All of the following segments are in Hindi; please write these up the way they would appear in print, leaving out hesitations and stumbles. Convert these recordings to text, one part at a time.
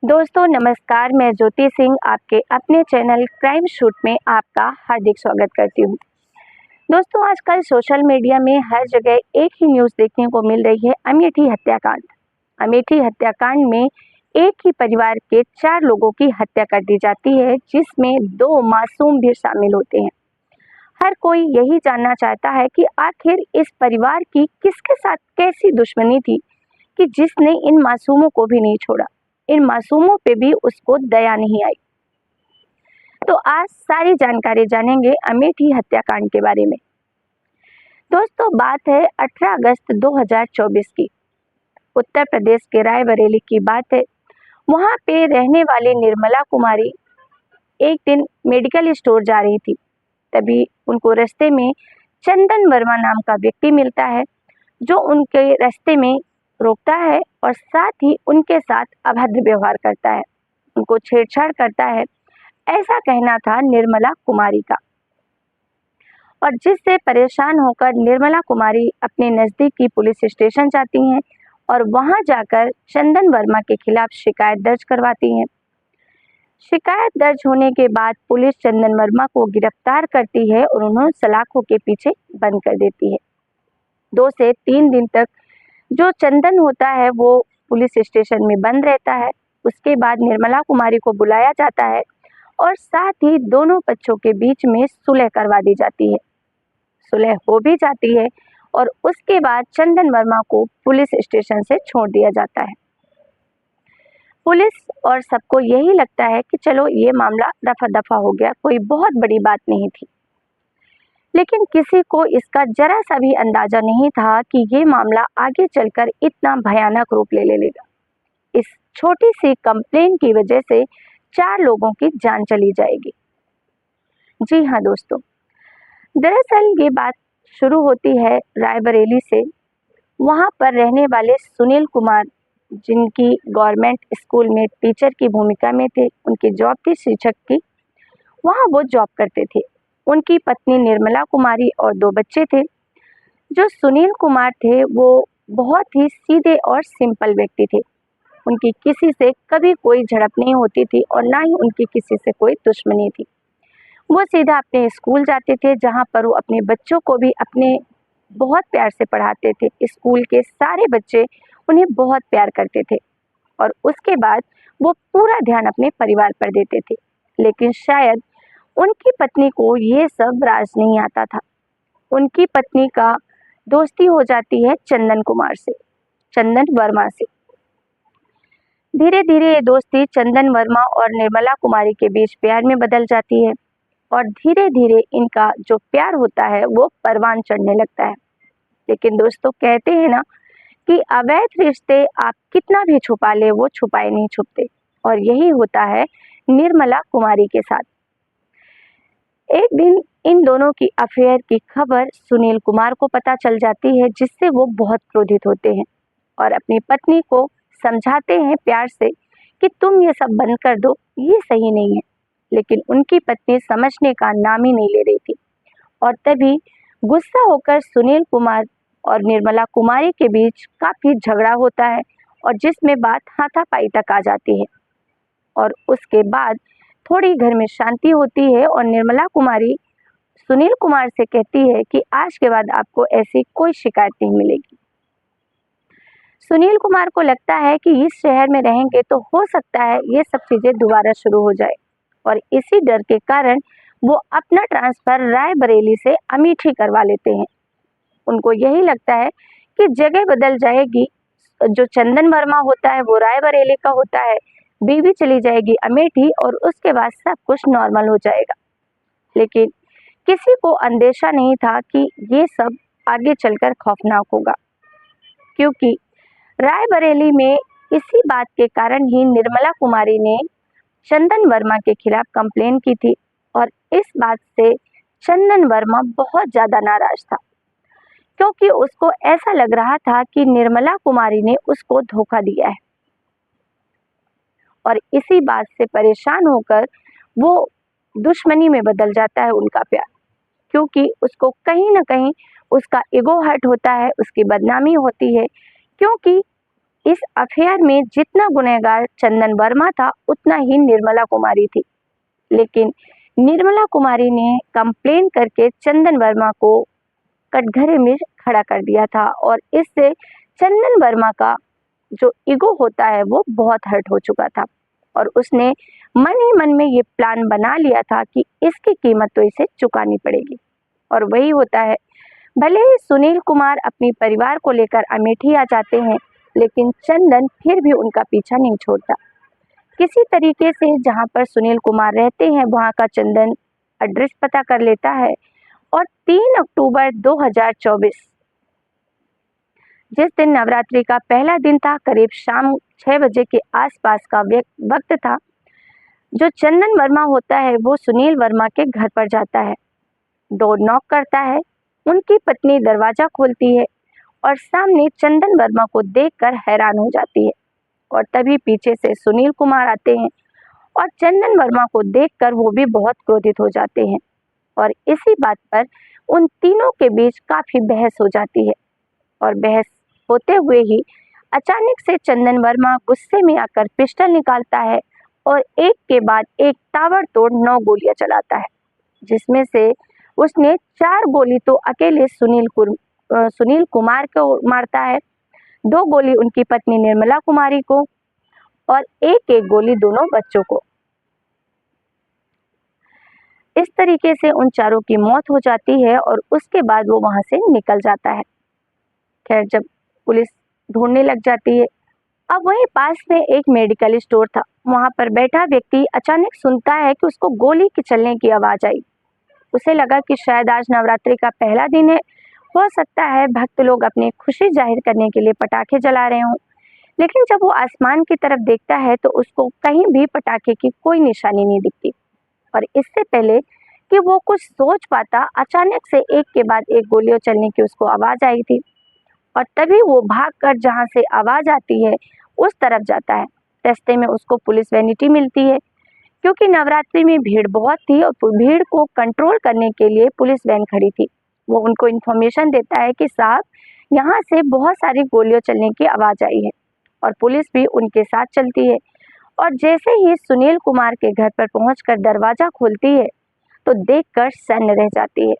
दोस्तों नमस्कार, मैं ज्योति सिंह आपके अपने चैनल क्राइम शूट में आपका हार्दिक स्वागत करती हूँ। दोस्तों आजकल सोशल मीडिया में हर जगह एक ही न्यूज़ देखने को मिल रही है, अमेठी हत्याकांड। अमेठी हत्याकांड में एक ही परिवार के 4 लोगों की हत्या कर दी जाती है, जिसमें 2 मासूम भी शामिल होते हैं। हर कोई यही जानना चाहता है कि आखिर इस परिवार की किसके साथ कैसी दुश्मनी थी कि जिसने इन मासूमों को भी नहीं छोड़ा। इन मासूमों पे भी उसको दया नहीं आई। तो आज सारी जानकारी जानेंगे अमेठी हत्याकांड के बारे में। दोस्तों बात है 18 अगस्त 2024 की। उत्तर प्रदेश के रायबरेली की बात है। वहां पे रहने वाली निर्मला कुमारी एक दिन मेडिकल स्टोर जा रही थी। तभी उनको रास्ते में चंदन वर्मा नाम का व्यक्ति मिलता है, जो उनके रास्ते में रोकता है और साथ ही उनके साथ अभद्र व्यवहार करता है, उनको छेड़छाड़ करता है। ऐसा कहना था निर्मला कुमारी का। और जिससे परेशान होकर निर्मला कुमारी अपने नज़दीकी पुलिस स्टेशन जाती हैं और वहां जाकर चंदन वर्मा के खिलाफ शिकायत दर्ज करवाती हैं। शिकायत दर्ज होने के बाद पुलिस चंदन वर्मा को गिरफ्तार करती है और उन्हें सलाखों के पीछे बंद कर देती है। 2 से 3 दिन तक जो चंदन होता है वो पुलिस स्टेशन में बंद रहता है। उसके बाद निर्मला कुमारी को बुलाया जाता है और साथ ही दोनों पक्षों के बीच में सुलह करवा दी जाती है। सुलह हो भी जाती है और उसके बाद चंदन वर्मा को पुलिस स्टेशन से छोड़ दिया जाता है। पुलिस और सबको यही लगता है कि चलो ये मामला रफा दफा हो गया, कोई बहुत बड़ी बात नहीं थी। लेकिन किसी को इसका जरा सा भी अंदाजा नहीं था कि ये मामला आगे चलकर इतना भयानक रूप ले लेगा। इस छोटी सी कंप्लेन की वजह से 4 लोगों की जान चली जाएगी। जी हाँ दोस्तों, दरअसल ये बात शुरू होती है रायबरेली से। वहाँ पर रहने वाले सुनील कुमार, जिनकी गवर्नमेंट स्कूल में टीचर की भूमिका में थे, उनकी जॉब थी शिक्षक की, वहाँ वो जॉब करते थे। उनकी पत्नी निर्मला कुमारी और 2 बच्चे थे। जो सुनील कुमार थे वो बहुत ही सीधे और सिंपल व्यक्ति थे। उनकी किसी से कभी कोई झड़प नहीं होती थी और ना ही उनकी किसी से कोई दुश्मनी थी। वो सीधा अपने स्कूल जाते थे, जहाँ पर वो अपने बच्चों को भी अपने बहुत प्यार से पढ़ाते थे। स्कूल के सारे बच्चे उन्हें बहुत प्यार करते थे और उसके बाद वो पूरा ध्यान अपने परिवार पर देते थे। लेकिन शायद उनकी पत्नी को ये सब राज नहीं आता था। उनकी पत्नी का दोस्ती हो जाती है चंदन कुमार से, चंदन वर्मा से। धीरे धीरे ये दोस्ती चंदन वर्मा और निर्मला कुमारी के बीच प्यार में बदल जाती है और धीरे धीरे इनका जो प्यार होता है वो परवान चढ़ने लगता है। लेकिन दोस्तों कहते हैं ना कि अवैध रिश्ते आप कितना भी छुपा ले वो छुपाए नहीं छुपते, और यही होता है निर्मला कुमारी के साथ। एक दिन इन दोनों की अफेयर की खबर सुनील कुमार को पता चल जाती है, जिससे वो बहुत क्रोधित होते हैं और अपनी पत्नी को समझाते हैं प्यार से कि तुम ये सब बंद कर दो, ये सही नहीं है। लेकिन उनकी पत्नी समझने का नाम ही नहीं ले रही थी और तभी गुस्सा होकर सुनील कुमार और निर्मला कुमारी के बीच काफी झगड़ा होता है और जिसमें बात हाथापाई तक आ जाती है। और उसके बाद थोड़ी घर में शांति होती है और निर्मला कुमारी सुनील कुमार से कहती है कि आज के बाद आपको ऐसी कोई शिकायत नहीं मिलेगी। सुनील कुमार को लगता है कि इस शहर में रहेंगे तो हो सकता है ये सब चीजें दोबारा शुरू हो जाए, और इसी डर के कारण वो अपना ट्रांसफर रायबरेली से अमेठी करवा लेते हैं। उनको यही लगता है कि जगह बदल जाएगी, जो चंदन वर्मा होता है वो रायबरेली का होता है, बीवी चली जाएगी अमेठी और उसके बाद सब कुछ नॉर्मल हो जाएगा। लेकिन किसी को अंदेशा नहीं था कि ये सब आगे चलकर खौफनाक होगा, क्योंकि रायबरेली में इसी बात के कारण ही निर्मला कुमारी ने चंदन वर्मा के खिलाफ कंप्लेन की थी और इस बात से चंदन वर्मा बहुत ज्यादा नाराज था, क्योंकि उसको ऐसा लग रहा था कि निर्मला कुमारी ने उसको धोखा दिया है। और इसी बात से परेशान होकर वो दुश्मनी में बदल जाता है उनका प्यार, क्योंकि उसको कहीं ना कहीं उसका ईगो हर्ट होता है, उसकी बदनामी होती है, क्योंकि इस अफेयर में जितना गुनहगार चंदन वर्मा था उतना ही निर्मला कुमारी थी। लेकिन निर्मला कुमारी ने कंप्लेन करके चंदन वर्मा को कटघरे में खड़ा कर दिया था और इससे चंदन वर्मा का जो ईगो होता है वो बहुत हर्ट हो चुका था और उसने मन ही मन में ये प्लान बना लिया था कि इसकी कीमत तो इसे चुकानी पड़ेगी। और वही होता है, भले ही सुनील कुमार अपने परिवार को लेकर अमेठी आ जाते हैं, लेकिन चंदन फिर भी उनका पीछा नहीं छोड़ता। किसी तरीके से जहां पर सुनील कुमार रहते हैं वहां का चंदन एड्रेस पता कर लेता है और 3 अक्टूबर 2024 जिस दिन नवरात्रि का पहला दिन था, करीब शाम 6 बजे के आसपास का वक्त था, जो चंदन वर्मा होता है वो सुनील वर्मा के घर पर जाता है। डोर नॉक करता है, उनकी पत्नी दरवाजा खोलती है और सामने चंदन वर्मा को देखकर हैरान हो जाती है और तभी पीछे से सुनील कुमार आते हैं और चंदन वर्मा को देखकर वो भी बहुत क्रोधित हो जाते हैं और इसी बात पर उन तीनों के बीच काफी बहस हो जाती है और बहस होते हुए ही अचानक से चंदन वर्मा गुस्से में आकर पिस्टल निकालता है और एक के बाद एक ताबड़तोड़ 9 गोलियां चलाता है, जिसमें से उसने 4 गोली तो अकेले सुनील कुमार को मारता है, 2 गोली उनकी पत्नी निर्मला कुमारी को और एक गोली दोनों बच्चों को। इस तरीके से उन चारों की मौत हो जाती है और उसके बाद वो वहां से निकल जाता है। खैर, जब पुलिस ढूंढने लग जाती है, अब वहीं पास में एक मेडिकल स्टोर था, वहां पर बैठा व्यक्ति अचानक सुनता है कि उसको गोली के चलने की आवाज आई। उसे लगा कि शायद आज नवरात्रि का पहला दिन है, हो सकता है भक्त लोग अपनी खुशी जाहिर करने के लिए पटाखे जला रहे हों। लेकिन जब वो आसमान की तरफ देखता है तो उसको कहीं भी पटाखे की कोई निशानी नहीं दिखती और इससे पहले कि वो कुछ सोच पाता, अचानक से एक के बाद एक गोलियों चलने की उसको आवाज आई थी और तभी वो भागकर जहां से आवाज आती है उस तरफ जाता है। रास्ते में उसको पुलिस वैनिटी मिलती है, क्योंकि नवरात्रि में भीड़ बहुत थी और भीड़ को कंट्रोल करने के लिए पुलिस वैन खड़ी थी। वो उनको इन्फॉर्मेशन देता है कि साहब, यहाँ से बहुत सारी गोलियों चलने की आवाज आई है और पुलिस भी उनके साथ चलती है। और जैसे ही सुनील कुमार के घर पर पहुंचकर दरवाजा खोलती है तो देखकर सन्न रह जाती है,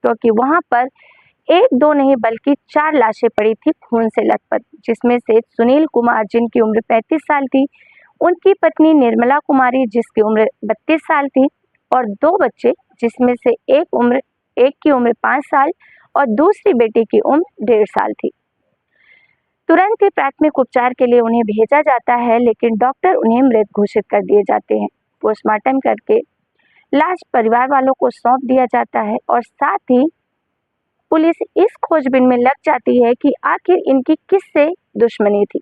क्योंकि वहां पर 1-2 नहीं बल्कि 4 लाशें पड़ी थी खून से लथपथ, जिसमें से सुनील कुमार जिनकी उम्र 35 साल थी, उनकी पत्नी निर्मला कुमारी जिसकी उम्र 32 साल थी और 2 बच्चे जिसमें से एक की उम्र 5 साल और दूसरी बेटी की उम्र 1.5 साल थी। तुरंत ही प्राथमिक उपचार के लिए उन्हें भेजा जाता है, लेकिन डॉक्टर उन्हें मृत घोषित कर दिए जाते हैं। पोस्टमार्टम करके लाश परिवार वालों को सौंप दिया जाता है और साथ ही पुलिस इस खोजबीन में लग जाती है कि आखिर इनकी किससे दुश्मनी थी।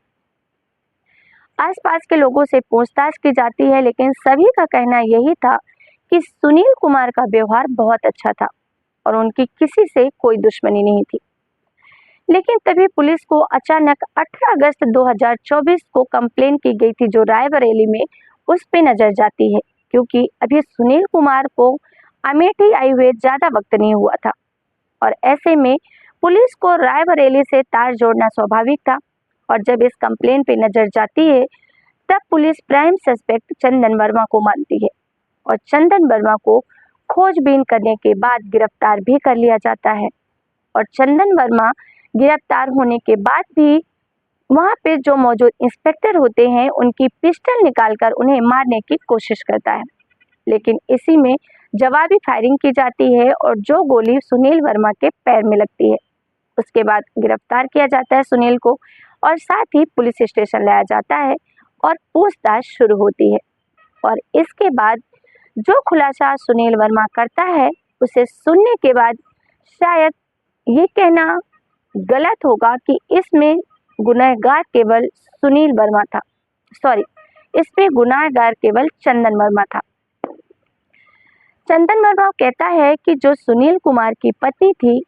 आसपास के लोगों से पूछताछ की जाती है, लेकिन सभी का कहना यही था कि सुनील कुमार का व्यवहार बहुत अच्छा था और उनकी किसी से कोई दुश्मनी नहीं थी। लेकिन तभी पुलिस को अचानक 18 अगस्त 2024 को कंप्लेन की गई थी जो रायबरेली में, उस पे नजर जाती है, क्योंकि अभी सुनील कुमार को अमेठी आए हुए ज्यादा वक्त नहीं हुआ था और ऐसे में पुलिस को रायबरेली से तार जोड़ना स्वाभाविक था। और जब इस कंप्लेन पे नजर जाती है तब पुलिस प्राइम सस्पेक्ट चंदन वर्मा को मानती है और चंदन वर्मा को खोजबीन करने के बाद गिरफ्तार भी कर लिया जाता है। और चंदन वर्मा गिरफ्तार होने के बाद भी वहां पे जो मौजूद इंस्पेक्टर होते हैं उनकी पिस्टल निकालकर उन्हें मारने की कोशिश करता है, लेकिन इसी में जवाबी फायरिंग की जाती है और जो गोली सुनील वर्मा के पैर में लगती है। उसके बाद गिरफ्तार किया जाता है सुनील को और साथ ही पुलिस स्टेशन लाया जाता है और पूछताछ शुरू होती है। और इसके बाद जो खुलासा सुनील वर्मा करता है उसे सुनने के बाद शायद ये कहना गलत होगा कि इसमें गुनहगार केवल सुनील वर्मा था, सॉरी, इसमें गुनहगार केवल चंदन वर्मा था। चंदन वर्मा कहता है कि जो सुनील कुमार की पत्नी थी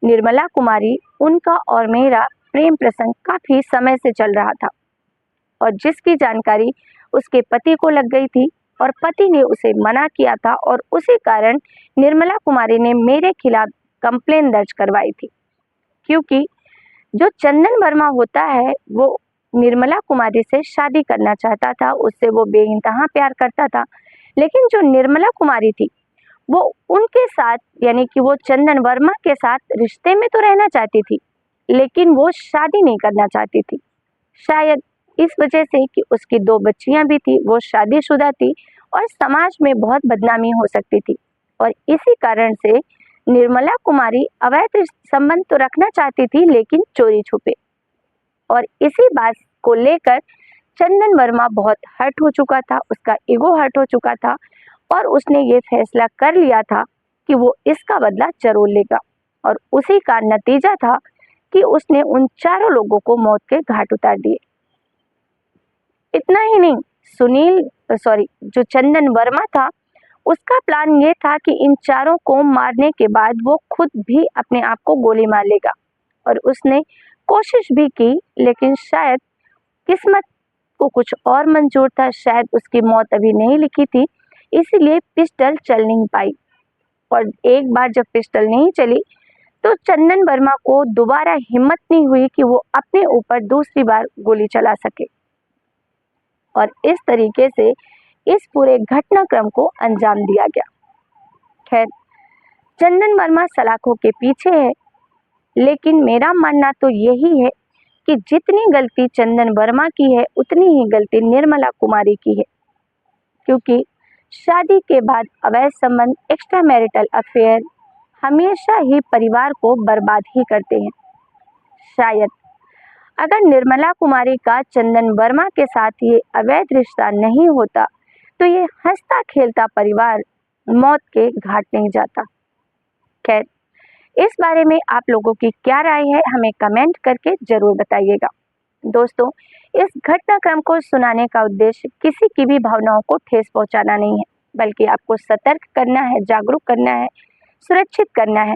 निर्मला कुमारी, उनका और मेरा प्रेम प्रसंग काफी समय से चल रहा था और जिसकी जानकारी उसके पति को लग गई थी और पति ने उसे मना किया था और उसी कारण निर्मला कुमारी ने मेरे खिलाफ कंप्लेन दर्ज करवाई थी, क्योंकि जो चंदन वर्मा होता है वो निर्मला कुमारी से शादी करना चाहता था, उससे वो बेइंतहा प्यार करता था। लेकिन जो निर्मला कुमारी थी वो उनके साथ यानी कि वो चंदन वर्मा के साथ रिश्ते में तो रहना चाहती थी, लेकिन वो शादी नहीं करना चाहती थी। शायद इस वजह से कि उसकी 2 बच्चियां भी थी, वो शादीशुदा थी और समाज में बहुत बदनामी हो सकती थी। और इसी कारण से निर्मला कुमारी अवैध संबंध तो रखना चाहती थी, लेकिन चोरी छुपे। और इसी बात को लेकर चंदन वर्मा बहुत हर्ट हो चुका था, उसका ईगो हर्ट हो चुका था और उसने ये फैसला कर लिया था कि वो इसका बदला जरूर लेगा। और उसी का नतीजा था कि उसने उन चारों लोगों को मौत के घाट उतार दिए। इतना ही नहीं, जो चंदन वर्मा था, उसका प्लान ये था कि इन चारों को मारने के बाद वो खुद भी अपने आप को गोली मार लेगा। और उसने कोशिश भी की, लेकिन शायद किस्मत को कुछ और मंजूर था, शायद उसकी मौत अभी नहीं लिखी थी, इसीलिए पिस्टल चल नहीं पाई। और एक बार जब पिस्टल नहीं चली तो चंदन वर्मा को दोबारा हिम्मत नहीं हुई कि वो अपने ऊपर दूसरी बार गोली चला सके। और इस तरीके से इस पूरे घटनाक्रम को अंजाम दिया गया। खैर, चंदन वर्मा सलाखों के पीछे है, लेकिन मेरा मानना तो यही है कि जितनी गलती चंदन वर्मा की है, उतनी ही गलती निर्मला कुमारी की है। क्योंकि शादी के बाद अवैध संबंध, एक्स्ट्रा मैरिटल अफेयर हमेशा ही परिवार को बर्बाद ही करते हैं। शायद अगर निर्मला कुमारी का चंदन वर्मा के साथ ये अवैध रिश्ता नहीं होता तो ये हंसता खेलता परिवार मौत के घाट नहीं जाता। खैर, इस बारे में आप लोगों की क्या राय है, हमें कमेंट करके जरूर बताइएगा। दोस्तों, इस घटनाक्रम को सुनाने का उद्देश्य किसी की भी भावनाओं को ठेस पहुंचाना नहीं है, बल्कि आपको सतर्क करना है, जागरूक करना है, सुरक्षित करना है।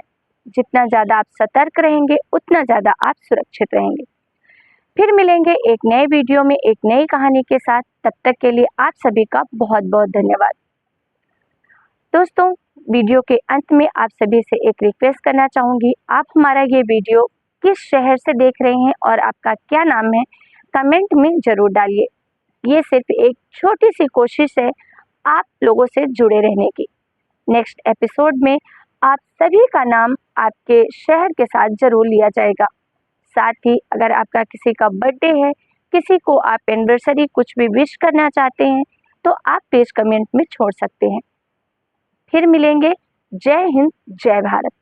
जितना ज़्यादा आप सतर्क रहेंगे, उतना ज़्यादा आप सुरक्षित रहेंगे। फिर मिलेंगे एक नए वीडियो में एक नई कहानी के साथ। तब तक के लिए आप सभी का बहुत बहुत धन्यवाद। दोस्तों, वीडियो के अंत में आप सभी से एक रिक्वेस्ट करना चाहूँगी, आप हमारा ये वीडियो किस शहर से देख रहे हैं और आपका क्या नाम है, कमेंट में ज़रूर डालिए। ये सिर्फ एक छोटी सी कोशिश है आप लोगों से जुड़े रहने की। नेक्स्ट एपिसोड में आप सभी का नाम आपके शहर के साथ ज़रूर लिया जाएगा। साथ ही अगर आपका किसी का बर्थडे है, किसी को आप एनिवर्सरी कुछ भी विश करना चाहते हैं, तो आप प्लीज़ कमेंट में छोड़ सकते हैं। फिर मिलेंगे। जय हिंद, जय भारत।